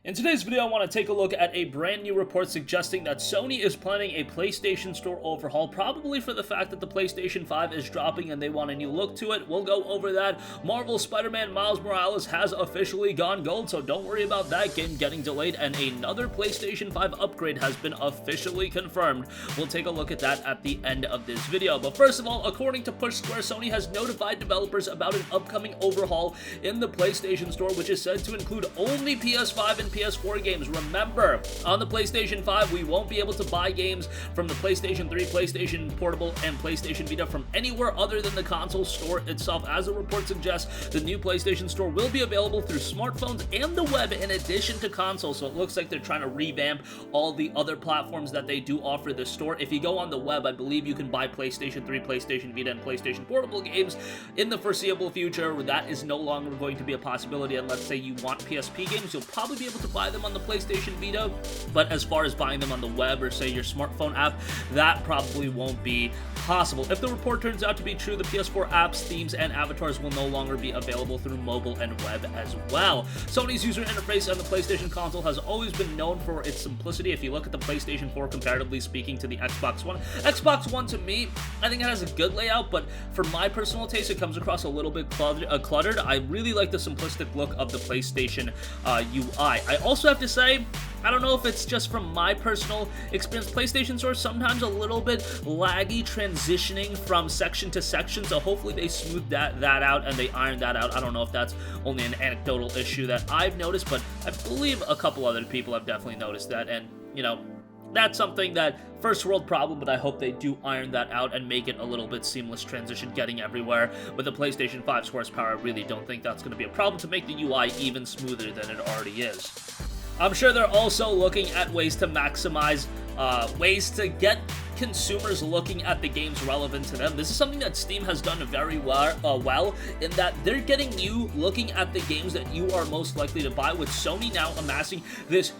In today's video, I want to take a look at a brand new report suggesting that Sony is planning a PlayStation Store overhaul, probably for the fact that the PlayStation 5 is dropping and they want a new look to it. We'll go over that. Marvel Spider-Man Miles Morales has officially gone gold, so don't worry about that game getting delayed, and another PlayStation 5 upgrade has been officially confirmed. We'll take a look at that at the end of this video. But first of all, according to Push Square, Sony has notified developers about an upcoming overhaul in the PlayStation Store, which is said to include only PS5 and PS4 games. Remember, on the PlayStation 5, we won't be able to buy games from the PlayStation 3, PlayStation Portable, and PlayStation Vita from anywhere other than the console store itself. As the report suggests, the new PlayStation Store will be available through smartphones and the web in addition to consoles, so it looks like they're trying to revamp all the other platforms that they do offer the store. If you go on the web, I believe you can buy PlayStation 3, PlayStation Vita, and PlayStation Portable games in the foreseeable future. That is no longer going to be a possibility, and let's say you want PSP games, you'll probably be able to buy them on the PlayStation Vita, but as far as buying them on the web or say your smartphone app, that probably won't be possible. If the report turns out to be true, the PS4 apps, themes, and avatars will no longer be available through mobile and web as well. Sony's user interface on the PlayStation console has always been known for its simplicity. If you look at the PlayStation 4 comparatively speaking to the Xbox One, Xbox One to me, I think it has a good layout, but for my personal taste, it comes across a little bit cluttered. I really like the simplistic look of the PlayStation UI. I also have to say, I don't know if it's just from my personal experience, PlayStation Store sometimes a little bit laggy transitioning from section to section, so hopefully they smooth that out and they iron that out. I don't know if that's only an anecdotal issue that I've noticed, but I believe a couple other people have definitely noticed that, and, you know, that's something that first world problem, but I hope they do iron that out and make it a little bit seamless transition getting everywhere. With the PlayStation 5's horsepower, I really don't think that's going to be a problem to make the UI even smoother than it already is. I'm sure they're also looking at ways to maximize, ways to get consumers looking at the games relevant to them. This is something that Steam has done very well in that they're getting you looking at the games that you are most likely to buy, with Sony now amassing this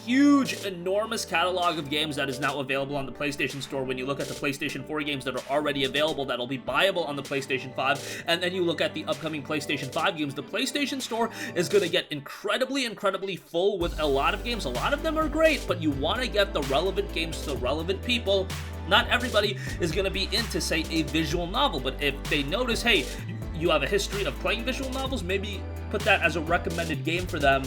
huge, enormous catalog of games that is now available on the PlayStation Store. When you look at the PlayStation 4 games that are already available that'll be buyable on the PlayStation 5, and then you look at the upcoming PlayStation 5 games, the PlayStation Store is going to get incredibly full with a lot of games. A lot of them are great, but you want to get the relevant games to the relevant people. Not everybody is going to be into, say, a visual novel, but if they notice, hey, you have a history of playing visual novels, maybe put that as a recommended game for them.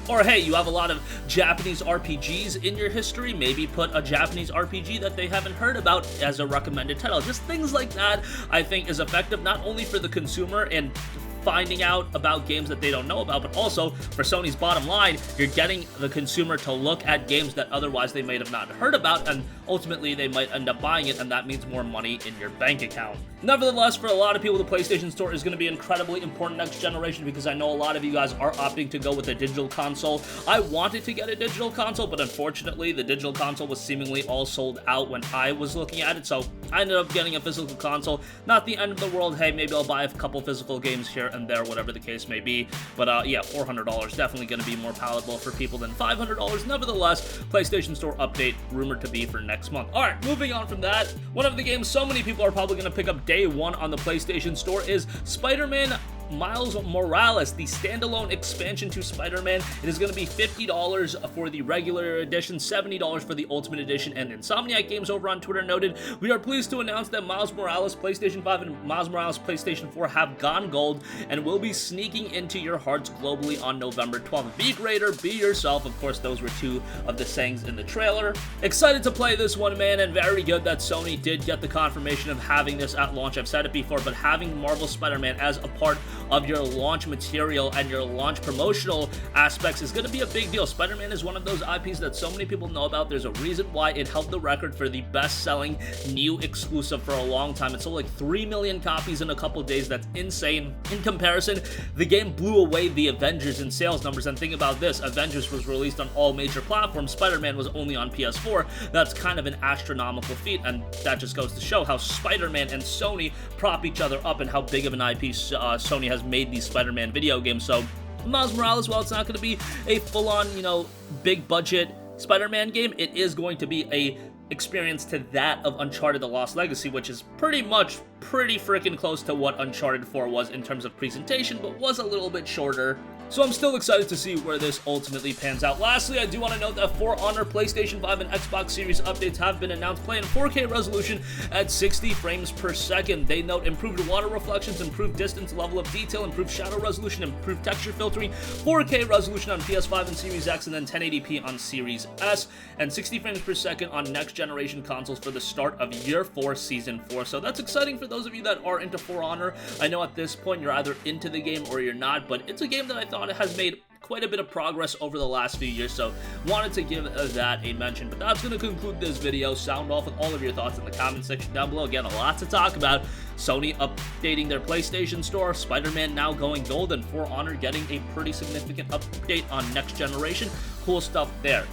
Or hey, you have a lot of Japanese RPGs in your history, maybe put a Japanese RPG that they haven't heard about as a recommended title. Just things like that, I think, is effective not only for the consumer and finding out about games that they don't know about, but also for Sony's bottom line, you're getting the consumer to look at games that otherwise they might have not heard about, and ultimately they might end up buying it, and that means more money in your bank account. Nevertheless, for a lot of people, the PlayStation Store is going to be incredibly important next generation, because I know a lot of you guys are opting to go with a digital console. I wanted to get a digital console, but unfortunately, the digital console was seemingly all sold out when I was looking at it, so I ended up getting a physical console. Not the end of the world. Hey, maybe I'll buy a couple physical games here and there, whatever the case may be. But yeah, $400 definitely going to be more palatable for people than $500. Nevertheless, PlayStation Store update rumored to be for next month. Alright, moving on from that, one of the games so many people are probably going to pick up day one on the PlayStation Store is Spider-Man Miles Morales, the standalone expansion to Spider-Man. It is going to be $50 for the regular edition, $70 for the Ultimate Edition, and Insomniac Games over on Twitter noted, "We are pleased to announce that Miles Morales PlayStation 5 and Miles Morales PlayStation 4 have gone gold and will be sneaking into your hearts globally on November 12th. Be greater, be yourself." Of course, those were two of the sayings in the trailer. Excited to play this one, man, and very good that Sony did get the confirmation of having this at launch. I've said it before, but having Marvel Spider-Man as a part of your launch material and your launch promotional aspects is going to be a big deal. Spider-Man is one of those IPs that so many people know about. There's a reason why it held the record for the best-selling new exclusive for a long time. It sold like 3 million copies in a couple days. That's insane. In comparison, the game blew away the Avengers in sales numbers, and think about this, Avengers was released on all major platforms, Spider-Man was only on PS4. That's kind of an astronomical feat, and that just goes to show how Spider-Man and Sony prop each other up and how big of an IP Sony has made these Spider-Man video games. So Miles Morales, while it's not going to be a full-on, you know, big budget Spider-Man game, it is going to be a experience to that of Uncharted: The Lost Legacy, which is pretty freaking close to what Uncharted 4 was in terms of presentation, but was a little bit shorter. So I'm still excited to see where this ultimately pans out. Lastly, I do want to note that For Honor PlayStation 5 and Xbox Series updates have been announced, playing 4K resolution at 60 frames per second. They note improved water reflections, improved distance, level of detail, improved shadow resolution, improved texture filtering, 4K resolution on PS5 and Series X, and then 1080p on Series S, and 60 frames per second on next generation consoles for the start of Year 4 Season 4. So that's exciting for those of you that are into For Honor. I know at this point you're either into the game or you're not, but it's a game that I thought has made quite a bit of progress over the last few years, so wanted to give that a mention. But that's going to conclude this video. Sound off with all of your thoughts in the comment section down below. Again, a lot to talk about. Sony updating their PlayStation Store, Spider-Man now going gold, and For Honor getting a pretty significant update on next generation. Cool stuff there.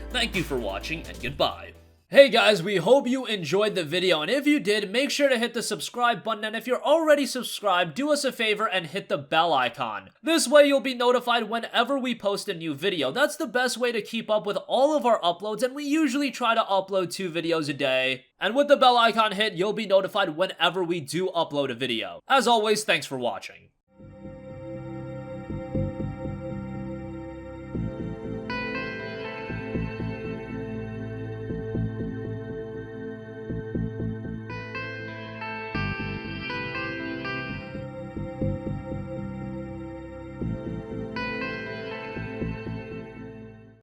Thank you for watching, and goodbye. Hey guys, we hope you enjoyed the video, and if you did, make sure to hit the subscribe button, and if you're already subscribed, do us a favor and hit the bell icon. This way you'll be notified whenever we post a new video. That's the best way to keep up with all of our uploads, and we usually try to upload 2 videos a day. And with the bell icon hit, you'll be notified whenever we do upload a video. As always, thanks for watching.